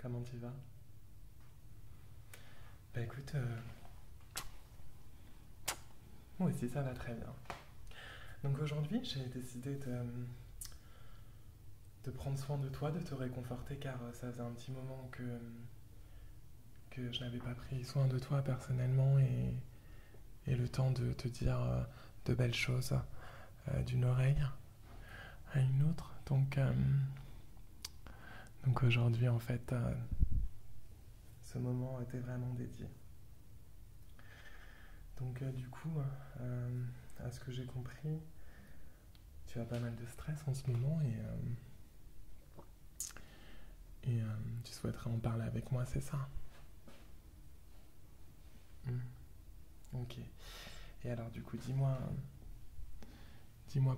comment tu vas? Bah écoute, moi aussi ça va très bien. Donc aujourd'hui, j'ai décidé de prendre soin de toi, de te réconforter, car ça faisait un petit moment que je n'avais pas pris soin de toi personnellement et le temps de te dire de belles choses d'une oreille à une autre. Donc aujourd'hui, en fait, ce moment était vraiment dédié. Donc du coup, à ce que j'ai compris, tu as pas mal de stress en ce moment et tu souhaiterais en parler avec moi, c'est ça? Hmm. Ok. Et alors du coup, dis-moi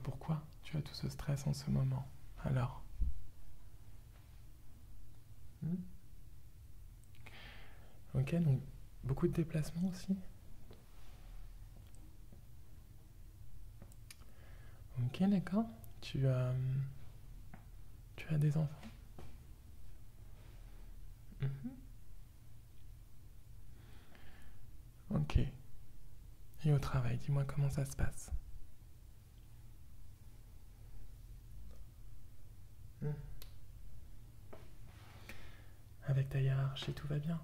pourquoi tu as tout ce stress en ce moment. Alors, hmm. Ok, donc beaucoup de déplacements aussi. Ok, d'accord. Tu as, tu as des enfants. Mhm. Ok. Et au travail, dis-moi comment ça se passe. Hmm. Avec ta hiérarchie, tout va bien.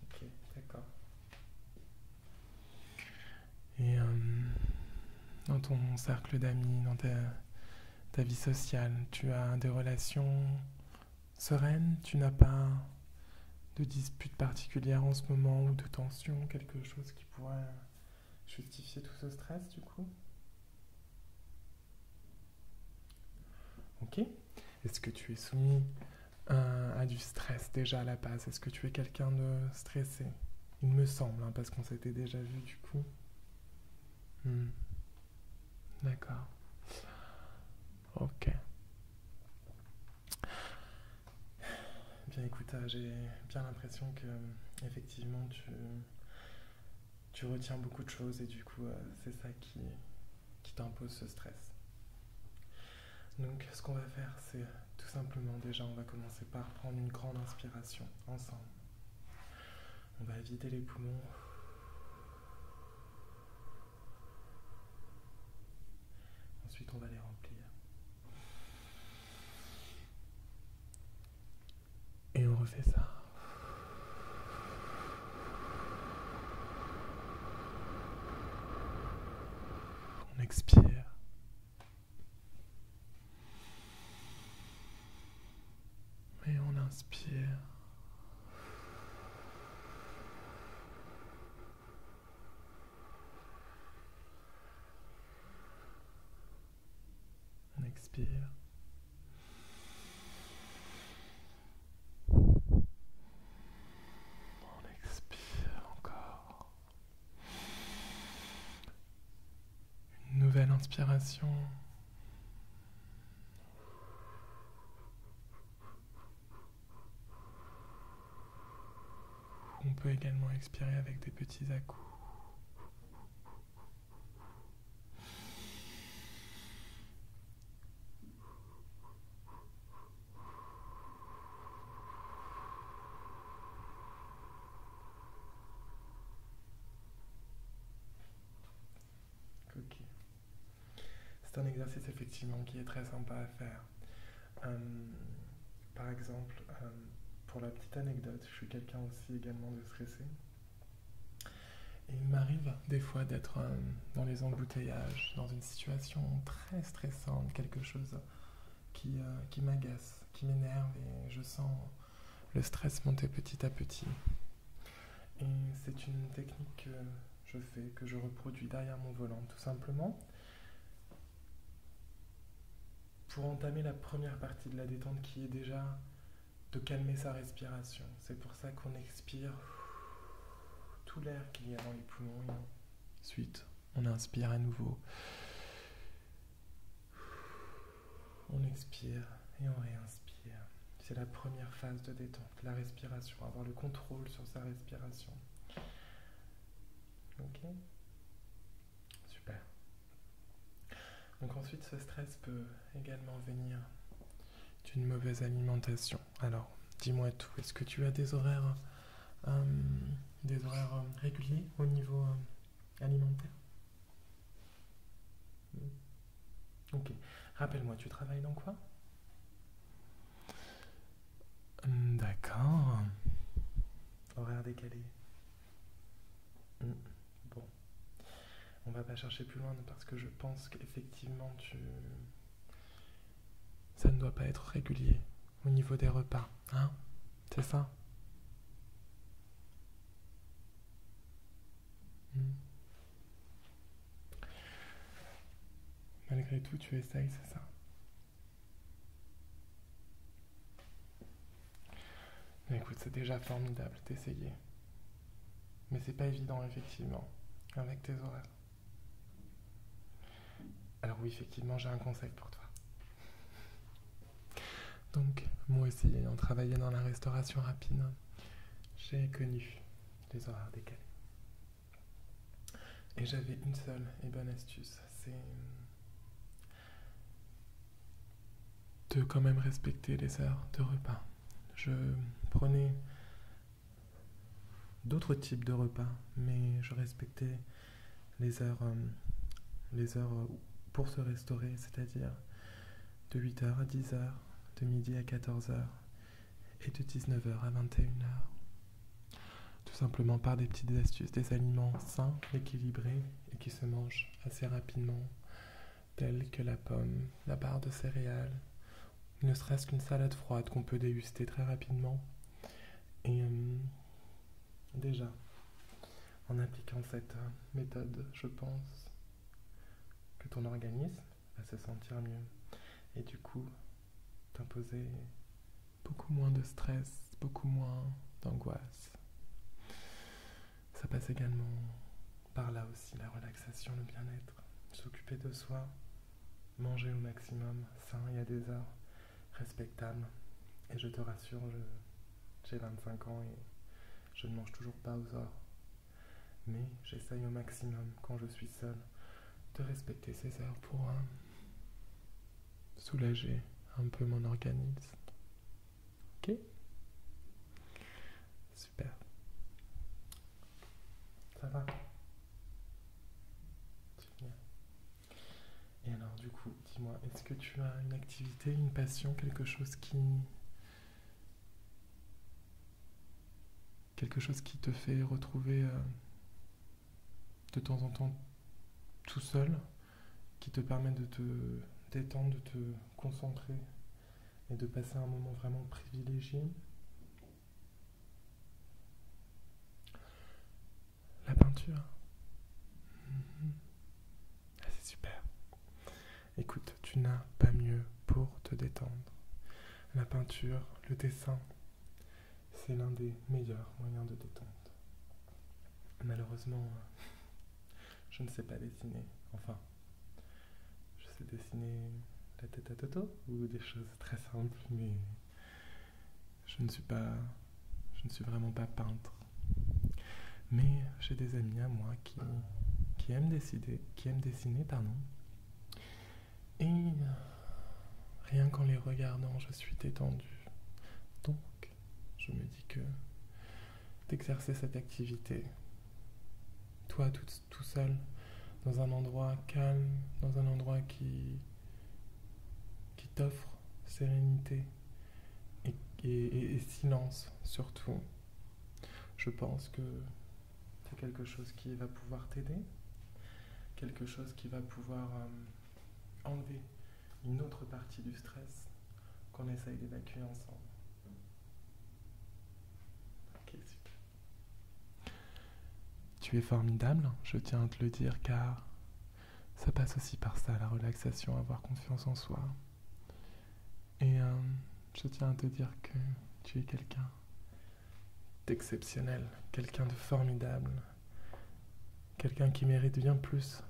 Ok, d'accord. Et dans ton cercle d'amis, dans ta vie sociale, tu as des relations sereines, tu n'as pas de disputes particulières en ce moment ou de tensions, quelque chose qui pourrait justifier tout ce stress du coup. Ok. Est-ce que tu es soumis à du stress déjà à la base? Est-ce que tu es quelqu'un de stressé? Il me semble, hein, parce qu'on s'était déjà vu du coup. Hmm. D'accord. Ok. Bien écoute, j'ai bien l'impression que effectivement tu retiens beaucoup de choses et du coup c'est ça qui t'impose ce stress. Donc ce qu'on va faire c'est tout simplement déjà on va commencer par prendre une grande inspiration ensemble. On va vider les poumons. Ensuite on va les remplir. Et on refait ça. On expire. Et on inspire. On expire. On expire encore. Une nouvelle inspiration. On peut également expirer avec des petits à-coups. Ok. C'est un exercice effectivement qui est très sympa à faire. Euh, Par exemple, pour la petite anecdote, je suis quelqu'un aussi également de stressé. Et il m'arrive des fois d'être dans les embouteillages, dans une situation très stressante, quelque chose qui m'agace, qui m'énerve et je sens le stress monter petit à petit. Et c'est une technique que je fais, que je reproduis derrière mon volant, tout simplement, pour entamer la première partie de la détente qui est déjà de calmer sa respiration. C'est pour ça qu'on expire tout l'air qu'il y a dans les poumons. Et ensuite, on inspire à nouveau. On expire et on réinspire. C'est la première phase de détente, la respiration, avoir le contrôle sur sa respiration. Ok? Super. Donc ensuite, ce stress peut également venir d'une mauvaise alimentation. Alors, dis-moi tout. Est-ce que tu as euh, des horaires réguliers au niveau alimentaire? Ok. Rappelle-moi, tu travailles dans quoi? D'accord. Horaire décalé. Hmm. Bon, on va pas chercher plus loin parce que je pense qu'effectivement ça ne doit pas être régulier au niveau des repas, hein? C'est ça? Hmm. Malgré tout, tu essayes, c'est ça? Mais écoute, c'est déjà formidable d'essayer. Mais c'est pas évident, effectivement, avec tes horaires. Alors oui, effectivement, j'ai un conseil pour toi. Donc, moi aussi, ayant travaillé dans la restauration rapide, j'ai connu les horaires décalés. Et j'avais une seule et bonne astuce, c'est de quand même respecter les heures de repas. Je prenais d'autres types de repas, mais je respectais les heures pour se restaurer, c'est-à-dire de 8h à 10h, de midi à 14h et de 19h à 21h. Tout simplement par des petites astuces, des aliments sains, équilibrés et qui se mangent assez rapidement, tels que la pomme, la barre de céréales, ne serait-ce qu'une salade froide qu'on peut déguster très rapidement. Et déjà, en appliquant cette méthode, je pense que ton organisme va se sentir mieux et du coup t'imposer beaucoup moins de stress, beaucoup moins d'angoisse. Ça passe également par là aussi, la relaxation, le bien-être, s'occuper de soi, manger au maximum, sain et à des heures respectables. Et je te rassure, j'ai 25 ans et je ne mange toujours pas aux heures. Mais j'essaye au maximum, quand je suis seul, de respecter ces heures pour soulager un peu mon organisme. Ok? Super. Ça va? Génial. Et alors du coup, dis-moi, est-ce que tu as une activité, une passion, quelque chose qui te fait retrouver de temps en temps tout seul, qui te permet de te détendre, de te concentrer et de passer un moment vraiment privilégié? La peinture. Mhm. Ah, c'est super. Écoute, tu n'as pas mieux pour te détendre. La peinture, le dessin, c'est l'un des meilleurs moyens de détente. Malheureusement, je ne sais pas dessiner. Enfin, je sais dessiner la tête à Toto ou des choses très simples, mais je ne suis pas, je ne suis vraiment pas peintre. Mais j'ai des amis à moi qui aiment dessiner, pardon. Et rien qu'en les regardant, je suis détendu. Donc, je me dis que d'exercer cette activité, toi tout seul, dans un endroit calme, dans un endroit qui t'offre sérénité et silence surtout, je pense que c'est quelque chose qui va pouvoir t'aider, quelque chose qui va pouvoir enlever une autre partie du stress qu'on essaye d'évacuer ensemble. Ok, super. Tu es formidable, je tiens à te le dire, car ça passe aussi par ça, la relaxation, avoir confiance en soi. Et je tiens à te dire que tu es quelqu'un d'exceptionnel, quelqu'un de formidable, quelqu'un qui mérite bien plus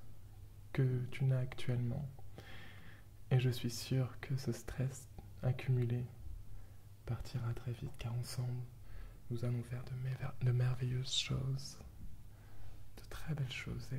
que tu n'as actuellement. Et je suis sûr que ce stress accumulé partira très vite, car ensemble, nous allons faire de merveilleuses choses, de très belles choses, et